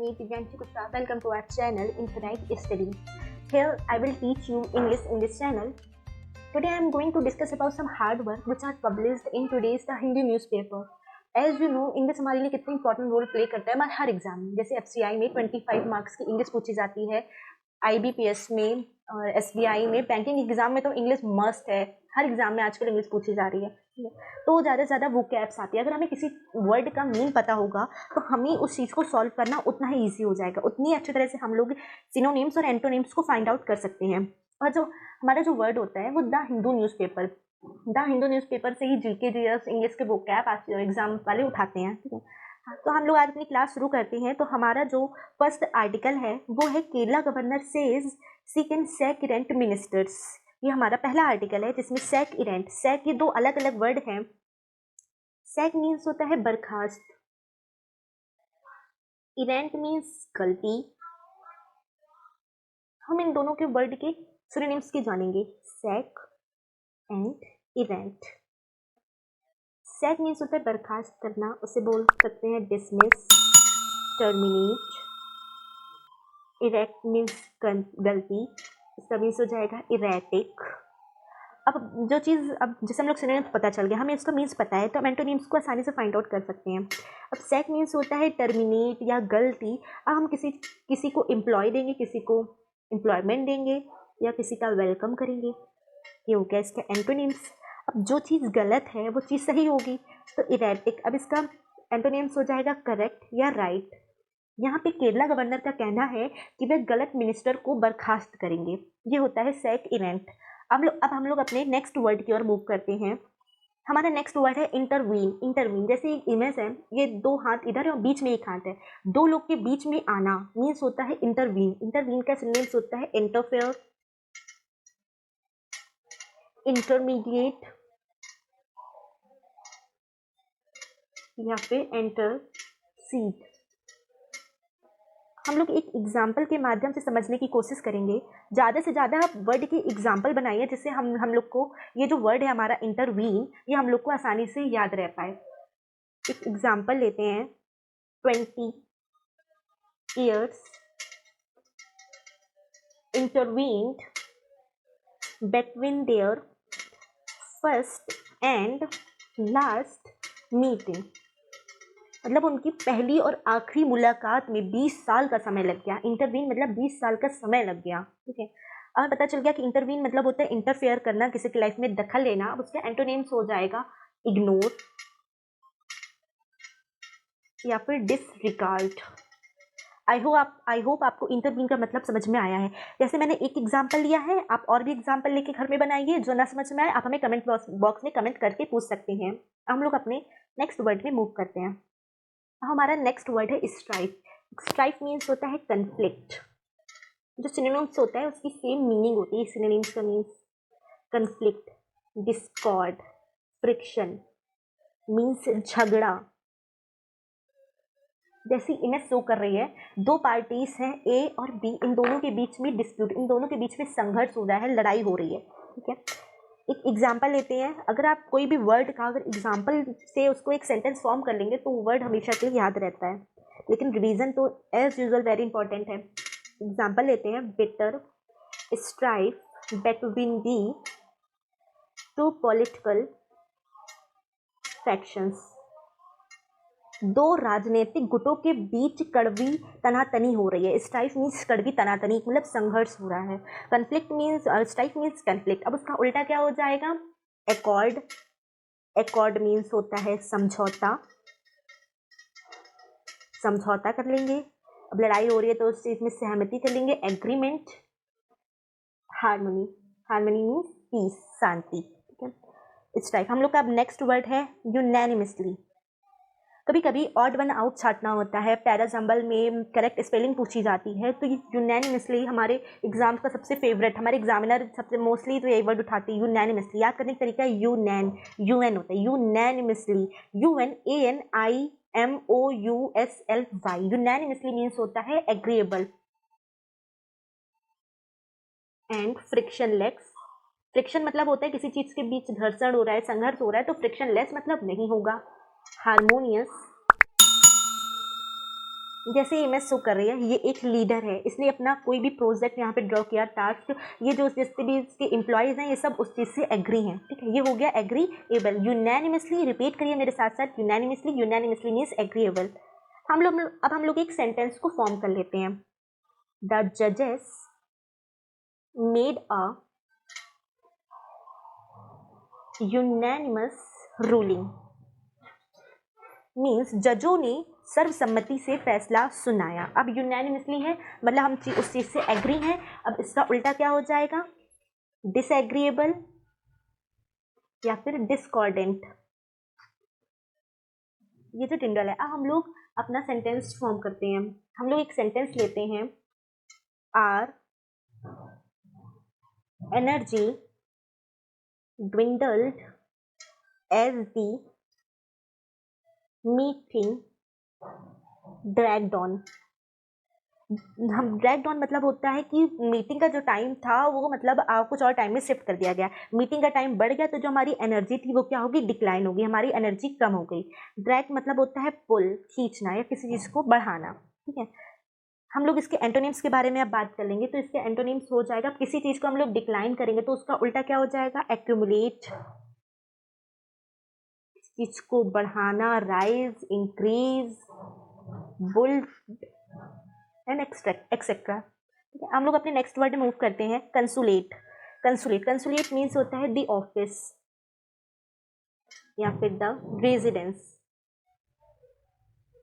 me Divyanshi Gupta. Welcome to our channel Infinite Study. Here I will teach you English in this channel. Today I am going to discuss about some hard work which are published in today's the Hindi newspaper. As you know, English हमारे लिए कितनी important role play करता है हमारे हर exam में. जैसे FCI में 25 marks की इंग्लिश पूछी जाती है, IBPS में और SBI में, बैंकिंग एग्जाम में तो इंग्लिश मस्ट है. हर एग्जाम में आजकल इंग्लिश पूछी जा रही है. तो ज़्यादा से ज़्यादा वो कैप्स आती है. अगर हमें किसी वर्ड का मीन पता होगा तो हमें उस चीज़ को सॉल्व करना उतना ही ईजी हो जाएगा. उतनी अच्छी तरह से हम लोग सिनोनिम्स और एंटोनिम्स को फाइंड आउट कर सकते हैं. और जो हमारा जो वर्ड होता है वो द हिंदू न्यूज़पेपर से ही GK GS इंग्लिश के वो कैप एग्जाम वाले उठाते हैं. ठीक है, तो हम लोग आज अपनी क्लास शुरू करते हैं. तो हमारा जो फर्स्ट आर्टिकल है वो है Kerala governor says she can sack errant ministers. ये हमारा पहला आर्टिकल है जिसमें सैक इरेंट, सैक ये दो अलग अलग वर्ड हैं. सैक मीन्स होता है बर्खास्त, इरेंट मीन्स गलती. हम इन दोनों के वर्ड के सिनोनिम्स की जानेंगे, सैक एंड इरेंट. सैक मीन्स होता है बर्खास्त करना, उसे बोल सकते हैं डिसमिस, टर्मिनेट. इरेक्ट मीन्स गलती, इसका मीन्स हो जाएगा इरेटिक. अब जो चीज़, अब जैसे हम लोग सिनोनिम्स पता चल गया, हमें इसका मीन्स पता है तो हम एंटोनिम्स को आसानी से फाइंड आउट कर सकते हैं. अब सैक मीन्स होता है टर्मिनेट या गलती. अब हम किसी को एम्प्लॉय देंगे, किसी को एम्प्लॉयमेंट देंगे या किसी का वेलकम करेंगे. ये हो गया इसका एंटोनिम्स. अब जो चीज़ गलत है वो चीज़ सही होगी तो इरेटिक. अब इसका एंटोनिम्स हो जाएगा करेक्ट या राइट. यहाँ पे केरला गवर्नर का कहना है कि वे गलत मिनिस्टर को बर्खास्त करेंगे. ये होता है सैक इरेंट. अब हम लोग अपने नेक्स्ट वर्ड की ओर मूव करते हैं. हमारा नेक्स्ट वर्ड है इंटरवीन. इंटरवीन जैसे एक इमेज है, ये दो हाथ इधर है और बीच में एक हाथ है, दो लोग के बीच में आना मीन्स होता है इंटरवीन. इंटरवीन का सिनोनिम्स होता है इंटरफेयर, इंटरमीडिएट या फिर इंटरसीड. हम लोग एक एग्जाम्पल के माध्यम से समझने की कोशिश करेंगे. ज़्यादा से ज़्यादा आप वर्ड की एग्जाम्पल बनाइए जिससे हम लोग को ये जो वर्ड है हमारा इंटरवीन, ये हम लोग को आसानी से याद रह पाए. एक एग्जाम्पल लेते हैं. 20 years intervened between their first and last meeting. मतलब उनकी पहली और आखिरी मुलाकात में 20 साल का समय लग गया. इंटरवीन मतलब 20 साल का समय लग गया. ठीक है, अब पता चल गया कि इंटरवीन मतलब होता है इंटरफेयर करना, किसी की लाइफ में दखल लेना. अब उसका एंटोनिम्स हो जाएगा इग्नोर या फिर डिसरिगार्ड. आई होप आपको इंटरवीन का मतलब समझ में आया है. जैसे मैंने एक एग्जाम्पल लिया है, आप और भी एग्जाम्पल लेके घर में बनाइए. जो ना समझ में आए आप हमें कमेंट बॉक्स में कमेंट करके पूछ सकते हैं. हम लोग अपने नेक्स्ट वर्ड में मूव करते हैं. हमारा नेक्स्ट वर्ड है स्ट्राइफ. स्ट्राइफ मीन्स होता है कन्फ्लिक्ट. जो सिनोनिम्स होता है उसकी सेम मीनिंग होती है. सिनोनिम्स का means conflict, Discord, friction means झगड़ा. जैसी इमेज शो कर रही है, दो पार्टीज हैं A और B, इन दोनों के बीच में डिस्प्यूट, इन दोनों के बीच में संघर्ष हो रहा है, लड़ाई हो रही है. ठीक है, एक एग्जाम्पल लेते हैं. अगर आप कोई भी वर्ड का अगर एग्जाम्पल से उसको एक सेंटेंस फॉर्म कर लेंगे तो वर्ड हमेशा के लिए याद रहता है, लेकिन रिवीजन तो एज यूजुअल वेरी इंपॉर्टेंट है. एग्जाम्पल लेते हैं. Bitter strife between the two political factions. दो राजनीतिक गुटों के बीच कड़वी तनातनी हो रही है. स्ट्राइफ मीन्स कड़वी तनातनी, मतलब संघर्ष हो रहा है. Conflict means, strife means conflict. अब उसका उल्टा क्या हो जाएगा? एकॉर्ड. एकॉर्ड मीन्स होता है समझौता, समझौता कर लेंगे. अब लड़ाई हो रही है तो उस चीज में सहमति कर लेंगे. Agreement. Harmony. Harmony means peace, शांति. ठीक है, स्ट्राइफ. हम लोग का अब नेक्स्ट वर्ड है यूनैनिमसली. कभी कभी ऑड वन आउट छाटना होता है, पैराजम्बल में करेक्ट स्पेलिंग पूछी जाती है, तो ये यूनैनिमसली हमारे एग्जाम्स का सबसे फेवरेट, हमारे एग्जामिनर सबसे मोस्टली तो यही वर्ड उठाती है, यूनैनिमसली. याद करने का तरीका है UN होता है यूनैनिमसली, UNANIMOUSLY. यूनैनिमसली मीन्स होता है एग्रीएबल. And frictionless. फ्रिक्शन मतलब होता है किसी चीज़ के बीच घर्षण हो रहा है, संघर्ष हो रहा है, तो फ्रिक्शनलेस मतलब नहीं होगा. हारमोनियस. जैसे इमेज शो कर रही है, ये एक लीडर है, इसने अपना कोई भी प्रोजेक्ट यहाँ पे ड्रॉ किया, टास्क, ये जो जितने भी इसके एम्प्लॉयज़ हैं ये सब उस चीज़ से एग्री हैं, ठीक है, ये हो गया एग्रीएबल। यूनैनिमसली, रिपीट करिए मेरे साथ साथ, यूनैनिमसली, यूनैनिमसली मीन्स एग्रीएबल। हम लोग एक सेंटेंस को फॉर्म कर लेते हैं। द जजेस made a unanimous ruling, means जजों ने सर्वसम्मति से फैसला सुनाया। अब यूनैनिमसली है मतलब हम उस चीज़ से एग्री हैं। अब इसका उल्टा क्या हो जाएगा? डिसएग्रीएबल या फिर डिस्कॉर्डेंट। ये जो टिंडल है, अब हम लोग अपना सेंटेंस फॉर्म करते हैं। हम लोग एक सेंटेंस लेते हैं, our energy dwindled as the meeting dragged on। हम ड्रैग्ड ऑन मतलब होता है कि मीटिंग का जो टाइम था वो मतलब कुछ और टाइम में शिफ्ट कर दिया गया। मीटिंग का टाइम बढ़ गया तो जो हमारी एनर्जी थी वो क्या होगी? डिक्लाइन होगी, हमारी एनर्जी कम हो गई। ड्रैग मतलब होता है पुल, खींचना या किसी चीज़ को बढ़ाना, ठीक है। हम लोग इसके एंटोनिम्स के बारे में अब बात कर लेंगे। तो इसके एंटोनिम्स हो जाएगा, किसी चीज़ को हम लोग डिक्लाइन करेंगे तो उसका उल्टा क्या हो जाएगा? एक्यूमुलेट, चीज को बढ़ाना, rise, increase, built and etcetera. ठीक है, हम लोग अपने नेक्स्ट वर्ड में मूव करते हैं, कंसुलेट। कंसुलेट मीन्स होता है द ऑफिस या फिर द रेजिडेंस।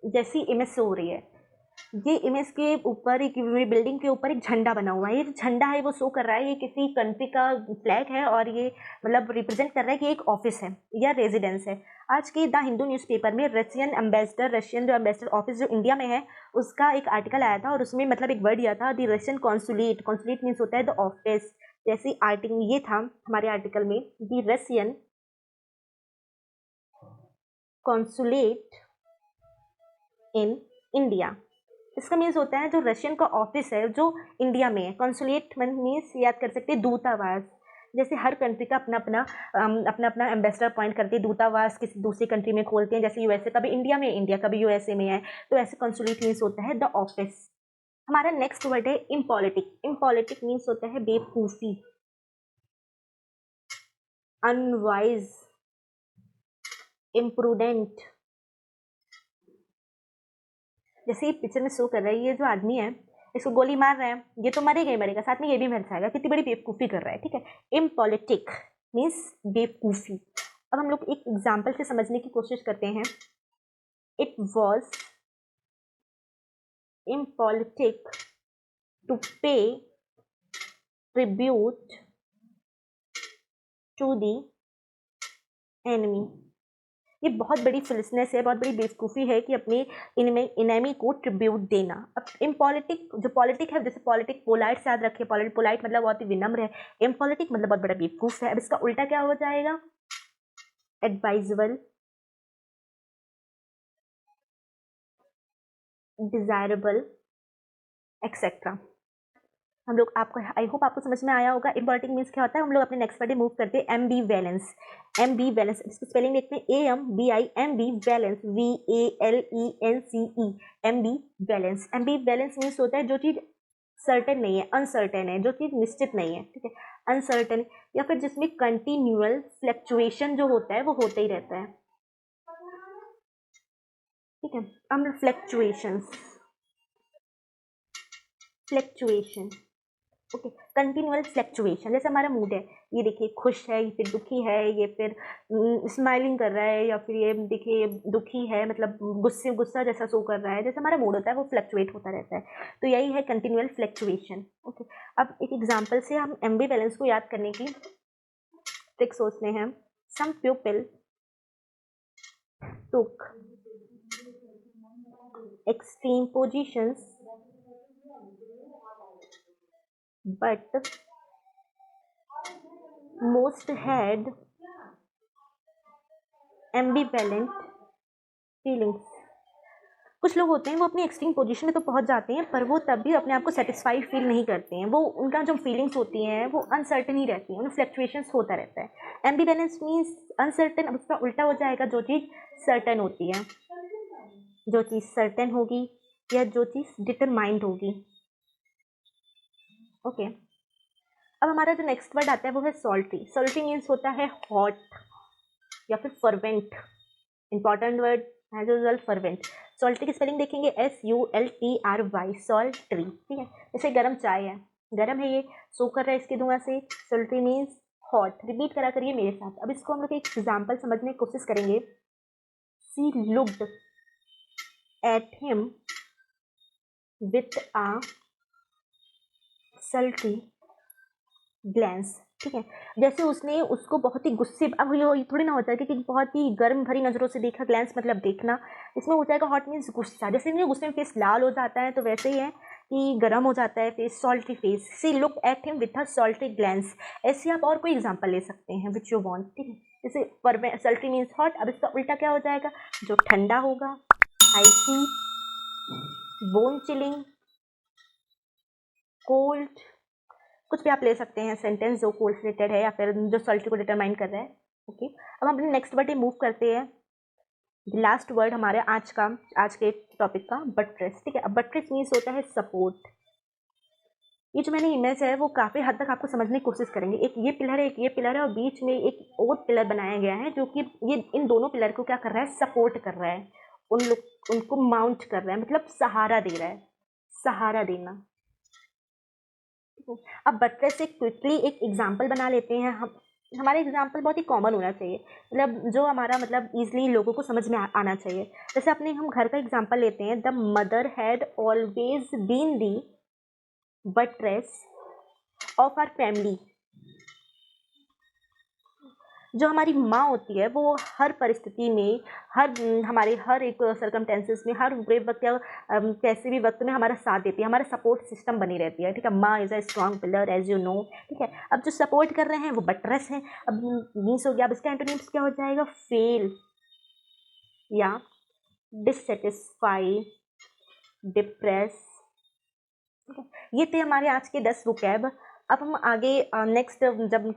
जैसी इमेज शो हो रही है, ये इमेज के ऊपर एक बिल्डिंग के ऊपर एक झंडा बना हुआ है। ये जो झंडा है वो शो कर रहा है ये किसी कंट्री का फ्लैग है और ये मतलब रिप्रेजेंट कर रहा है कि एक ऑफिस है या रेजिडेंस है। आज के द हिंदू न्यूज़पेपर में रशियन जो एम्बेसडर ऑफिस जो इंडिया में है उसका एक आर्टिकल आया था और उसमें मतलब एक वर्ड दिया था, द रशियन कॉन्सुलेट मीन्स होता है द ऑफिस। जैसे आर्टिकल ये था हमारे आर्टिकल में, the Russian consulate in India. इसका मीन्स होता है जो रशियन का ऑफिस है जो इंडिया में है। कॉन्सुलेट मीन्स याद कर सकते हैं दूतावास। जैसे हर कंट्री का अपना अपना एम्बेसडर अपॉइंट करते हैं, दूतावास किसी दूसरी कंट्री में खोलते हैं। जैसे यूएसए का भी इंडिया में, इंडिया का भी यूएसए में है, तो ऐसे कॉन्सुलेट मीन्स होता है द ऑफिस। हमारा नेक्स्ट वर्ड है इम्पॉलिटिक। इम्पॉलिटिक मीन्स होता है बेवकूफ़ी, अनवाइज, इम्प्रूडेंट। जैसे ये पिक्चर में शो कर रहा है, ये जो आदमी है इसको गोली मार रहा है, ये तो मरेगा ही मरेगा, साथ में ये भी मर जाएगा, कितनी बड़ी बेवकूफ़ी कर रहा है, ठीक है। इम्पॉलिटिक मीन्स बेवकूफ़ी। अब हम लोग एक एग्जाम्पल से समझने की कोशिश करते हैं। इट वॉज इम्पॉलिटिक टू पे ट्रिब्यूट टू दी एनिमी। ये बहुत बड़ी फिलिसनेस है, बहुत बड़ी बेवकूफ़ी है कि अपने इनेमी को ट्रिब्यूट देना। अब इम्पॉलिटिक, जो पॉलिटिक है, जैसे पॉलिटिक पोलाइट से याद रखिए, पोलाइट मतलब बहुत ही विनम्र है, इम्पॉलिटिक मतलब बहुत बड़ा बेवकूफ़ है। अब इसका उल्टा क्या हो जाएगा? Advisable, desirable, etcetera. हम लोग आपको, आई होप आपको समझ में आया होगा। इम्पॉलिटिक मीन्स क्या होता है। हम लोग अपने नेक्स्ट वर्ड मूव करते हैं, एम्बीवैलेंस। एम्बीवैलेंस, इसको स्पेलिंग देखते हैं, AMBI, एम्बीवैलेंस, VALENCE, एम्बीवैलेंस। एम्बीवैलेंस मीन्स होता है जो चीज़ सर्टेन नहीं है, अनसर्टेन है, जो चीज़ निश्चित नहीं है, ठीक है, अनसर्टेन, या फिर जिसमें कंटिन्यूअल फ्लक्चुएशन जो होता है वो होता ही रहता है, ठीक है। हम फ्लक्चुएशन, ओके, कंटिन्यूअल फ्लक्चुएशन। जैसे हमारा मूड है, ये देखिए खुश है, ये फिर दुखी है, ये फिर स्माइलिंग कर रहा है, या फिर ये देखिए दुखी है, मतलब गुस्सा जैसा शो कर रहा है। जैसे हमारा मूड होता है वो फ्लक्चुएट होता रहता है, तो यही है कंटिन्यूअल फ्लक्चुएशन, ओके। अब एक एग्जांपल से हम एम्बीवैलेंस को याद करने की ट्रिक सोचते हैं। Some people took extreme positions but most had ambivalent feelings। कुछ लोग होते हैं वो अपनी एक्सट्रीम पोजीशन में तो पहुंच जाते हैं पर वो तब भी अपने आप को सेटिस्फाइड फील नहीं करते हैं। वो उनका जो फीलिंग्स होती हैं वो अनसर्टेन ही रहती हैं, उनमें फ्लक्चुएशंस होता रहता है। एम्बीवैलेंस मीन्स अनसर्टेन। अब उसका उल्टा हो जाएगा जो चीज़ सर्टेन होती है। जो चीज़ सर्टेन होगी या जो चीज़ डिटरमाइंड होगी। ओके, अब हमारा जो नेक्स्ट वर्ड आता है वो है सॉल्टी। सॉल्टी मीन्स होता है हॉट या फिर फर्वेंट। इंपॉर्टेंट वर्ड है जो फर्वेंट। सॉल्टी की स्पेलिंग देखेंगे SULTRY, सॉल्ट्री। ठीक है, जैसे गर्म चाय है, गर्म है ये, सो कर रहा है इसके धुआं से। Salty means hot. रिपीट करा करिए मेरे साथ। अब इसको हम लोग एक एग्जाम्पल समझने की कोशिश करेंगे। She looked at him with a sultry glance. ठीक है, जैसे उसने उसको बहुत ही गुस्से, अब ये थोड़ी ना होता है कि बहुत ही गर्म भरी नज़रों से देखा। ग्लैंस मतलब देखना, इसमें हो जाएगा हॉट मीन्स गुस्सा। जैसे नहीं गुस्से में फेस लाल हो जाता है, तो वैसे ही है कि गर्म हो जाता है face, salty face. She look at him with a salty glance. ऐसे आप और कोई एग्जाम्पल ले सकते हैं विच यू वॉन्ट। ठीक है, जैसे सल्टी मीन्स हॉट, अब इसका उल्टा क्या हो जाएगा, जो ठंडा होगा, आइसी, बोन चिलिंग, कोल्ड। कुछ भी आप ले सकते हैं सेंटेंस जो कोल्ड रिलेटेड है या फिर जो सॉल्टी को डिटरमाइन कर रहा है। ओके, अब हम अपने नेक्स्ट वर्ड मूव करते हैं। लास्ट वर्ड हमारे आज के टॉपिक का बटरेस। ठीक है, अब बटरेस मीन्स होता है सपोर्ट। ये जो मैंने इमेज है वो काफ़ी हद तक आपको समझने की कोशिश करेंगे। एक ये पिलर है, एक ये पिलर है, और बीच में एक और पिलर बनाया गया है जो कि ये इन दोनों पिलर को क्या कर रहा है, सपोर्ट कर रहा है। उनको माउंट कर रहा है, मतलब सहारा दे रहा है, सहारा देना। अब बटरेस से क्विकली एक एग्जाम्पल बना लेते हैं हम। हमारा एग्जाम्पल बहुत ही कॉमन होना चाहिए, मतलब जो हमारा मतलब ईजिली लोगों को समझ में आना चाहिए। जैसे अपने हम घर का एग्जाम्पल लेते हैं। The mother had always been the buttress of our family. जो हमारी माँ होती है वो हर परिस्थिति में, हमारे हर एक सर्कमटेंसेस में, हर बुरे वक्त या कैसे भी वक्त में हमारा साथ देती है, हमारा सपोर्ट सिस्टम बनी रहती है। ठीक है, माँ is a strong pillar as you know. ठीक है, अब जो सपोर्ट कर रहे हैं वो बटरेस हैं। अब मीन्स हो गया, अब इसका एंटोनिम्स क्या हो जाएगा, फेल या डिससेटिस्फाई, डिप्रेस। ठीक है, ये थे हमारे आज के 10 वोकैब। अब हम आगे नेक्स्ट जब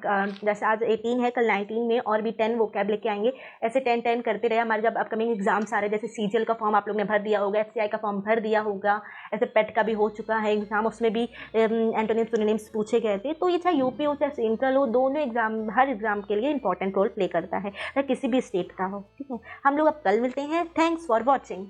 जैसे आज 18 है, कल 19 में और भी 10 वोकैब लेके आएंगे। ऐसे 10 करते रहे। हमारे जब अपकमिंग एग्जाम्स आ रहे हैं, जैसे सीजीएल का फॉर्म आप लोग ने भर दिया होगा, एफसीआई का फॉर्म भर दिया होगा, ऐसे पेट का भी हो चुका है एग्जाम, उसमें भी एंटोनिम्स सिनोनिम्स पूछे गए थे। तो ये चाहे यूपी हो चाहे सेंट्रल हो, दोनों एग्जाम, हर एग्जाम के लिए इंपॉर्टेंट रोल प्ले करता है, चाहे किसी भी स्टेट का हो। ठीक है, हम लोग अब कल मिलते हैं। Thanks for watching.